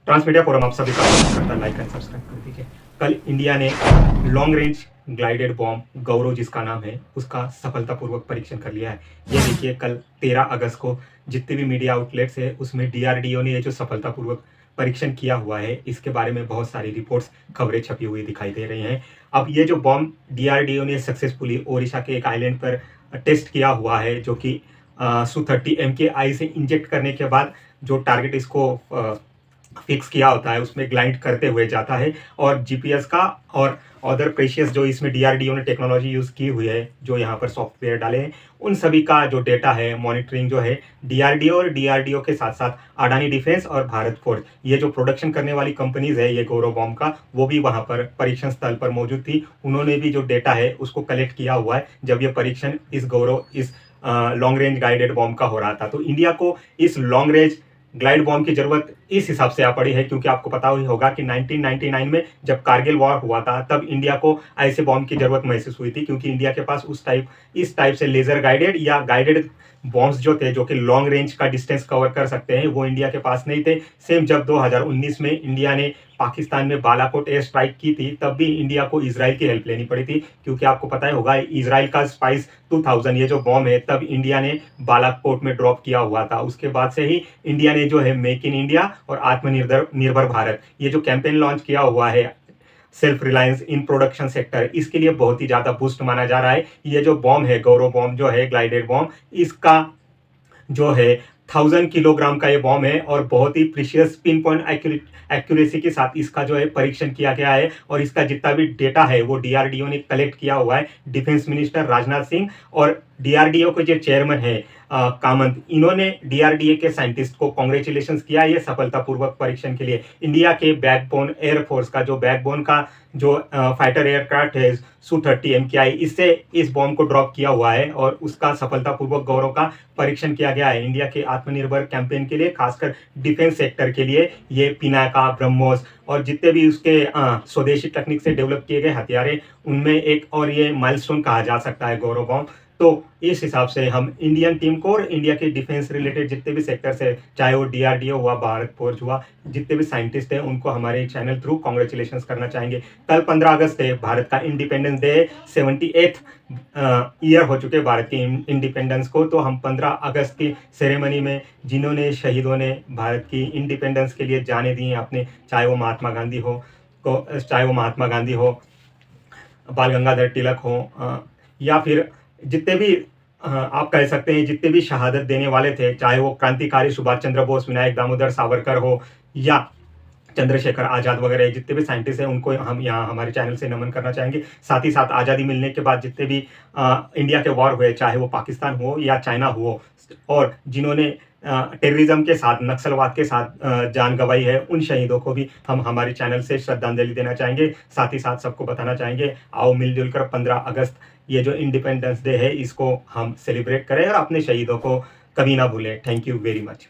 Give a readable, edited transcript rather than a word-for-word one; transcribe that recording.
Transmedia forum आप सभी का स्वागत करता है। लाइक एंड सब्सक्राइब कर दीजिए। कल इंडिया ने लॉन्ग रेंज ग्लाइडेड बॉम्ब गौरव जिसका नाम है उसका सफलतापूर्वक परीक्षण कर लिया है। ये देखिए कल 13 अगस्त को जितने भी मीडिया आउटलेट्स है उसमें डीआरडीओ ने ये जो सफलतापूर्वक परीक्षण किया हुआ है इसके बारे में बहुत सारी रिपोर्ट्स खबरें छपी हुई दिखाई दे रही हैं। अब ये जो बॉम्ब डीआरडीओ ने सक्सेसफुली ओडिशा के एक आइलैंड पर टेस्ट किया हुआ है जो कि Su-30 MKI से इंजेक्ट करने के बाद जो टारगेट इसको फिक्स किया होता है उसमें ग्लाइड करते हुए जाता है और जीपीएस का और अदर प्रेशियस जो इसमें डीआरडीओ ने टेक्नोलॉजी यूज़ की हुई है जो यहाँ पर सॉफ्टवेयर डाले हैं उन सभी का जो डेटा है मॉनिटरिंग जो है डीआरडीओ और डीआरडीओ के साथ साथ अडानी डिफेंस और भारत फोर्ज ये जो प्रोडक्शन करने वाली कंपनीज है ये गौरव बॉम्ब का वो भी वहाँ पर परीक्षण स्थल पर मौजूद थी। उन्होंने भी जो डेटा है उसको कलेक्ट किया हुआ है जब ये परीक्षण इस लॉन्ग रेंज गाइडेड बॉम्ब का हो रहा था। तो इंडिया को इस लॉन्ग रेंज ग्लाइड बॉम्ब की जरूरत इस हिसाब से आ पड़ी है क्योंकि आपको पता ही होगा कि 1999 में जब कारगिल वॉर हुआ था तब इंडिया को ऐसे बॉम्ब की जरूरत महसूस हुई थी क्योंकि इंडिया के पास इस टाइप से लेजर गाइडेड या गाइडेड बॉम्ब्स जो थे जो कि लॉन्ग रेंज का डिस्टेंस कवर कर सकते हैं वो इंडिया के पास नहीं थे। सेम जब 2019 में इंडिया ने पाकिस्तान में बालाकोट एयर स्ट्राइक की थी तब भी इंडिया को इजराइल की हेल्प लेनी पड़ी थी क्योंकि आपको पता ही होगा इजराइल का स्पाइस 2000 ये जो बॉम्ब है तब इंडिया ने बालाकोट में ड्रॉप किया हुआ था। उसके बाद से ही इंडिया ने जो है मेक इन इंडिया और आत्मनिर्भर भारत ये जो कैंपेन लॉन्च किया हुआ है self reliance in production sector इसके लिए बहुत ही ज्यादा बूस्ट माना जा रहा है। ये जो बॉम्ब है गौरव बॉम्ब जो है ग्लाइडेड बॉम्ब इसका जो है 1000 किलोग्राम का ये बॉम्ब है और बहुत ही प्रीशियस पिन पॉइंट एक्यूरेसी के साथ इसका जो है परीक्षण किया गया है और इसका जितना भी डेटा है वो डीआरडीओ ने कलेक्ट किया हुआ है। डिफेंस मिनिस्टर राजनाथ सिंह और डीआरडीओ के जो चेयरमैन है कामत इन्होंने डीआरडीए के साइंटिस्ट को कॉन्ग्रेचुलेशन किया ये सफलतापूर्वक परीक्षण के लिए। इंडिया के बैकबोन एयरफोर्स का जो बैकबोन का जो फाइटर एयरक्राफ्ट है Su-30 MKI इससे इस बॉम्ब को ड्रॉप किया हुआ है और उसका सफलतापूर्वक गौरव का परीक्षण किया गया है। इंडिया के आत्मनिर्भर कैंपेन के लिए खासकर डिफेंस सेक्टर के लिए ये पिनाका ब्रह्मोस और जितने भी उसके स्वदेशी टेक्निक से डेवलप किए गए हथियार उनमें एक और ये माइलस्टोन कहा जा सकता है गौरव बॉम्ब। तो इस हिसाब से हम इंडियन टीम को और इंडिया के डिफेंस रिलेटेड जितने भी सेक्टर्स है चाहे वो डीआरडीओ हुआ भारत फोर्ज हुआ जितने भी साइंटिस्ट हैं उनको हमारे चैनल थ्रू कॉन्ग्रेचुलेशन करना चाहेंगे। कल 15 अगस्त है भारत का इंडिपेंडेंस डे 78th ईयर हो चुके भारत के इंडिपेंडेंस को। तो हम 15 अगस्त की सेरेमनी में जिन्होंने शहीदों ने भारत की इंडिपेंडेंस के लिए जाने दी अपने चाहे वो महात्मा गांधी हो बाल गंगाधर तिलक हो या फिर जितने भी आप कह सकते हैं जितने भी शहादत देने वाले थे चाहे वो क्रांतिकारी सुभाष चंद्र बोस विनायक दामोदर सावरकर हो या चंद्रशेखर आजाद वगैरह जितने भी साइंटिस्ट हैं उनको हम यहाँ हमारे चैनल से नमन करना चाहेंगे। साथ ही साथ आज़ादी मिलने के बाद जितने भी इंडिया के वॉर हुए चाहे वो पाकिस्तान हो या चाइना हो और जिन्होंने टेररिज्म के साथ नक्सलवाद के साथ जान गंवाई है उन शहीदों को भी हम हमारे चैनल से श्रद्धांजलि देना चाहेंगे। साथ ही साथ सबको बताना चाहेंगे आओ मिलजुल कर 15 अगस्त ये जो इंडिपेंडेंस डे है इसको हम सेलिब्रेट करें और अपने शहीदों को कभी ना भूलें। Thank you very much.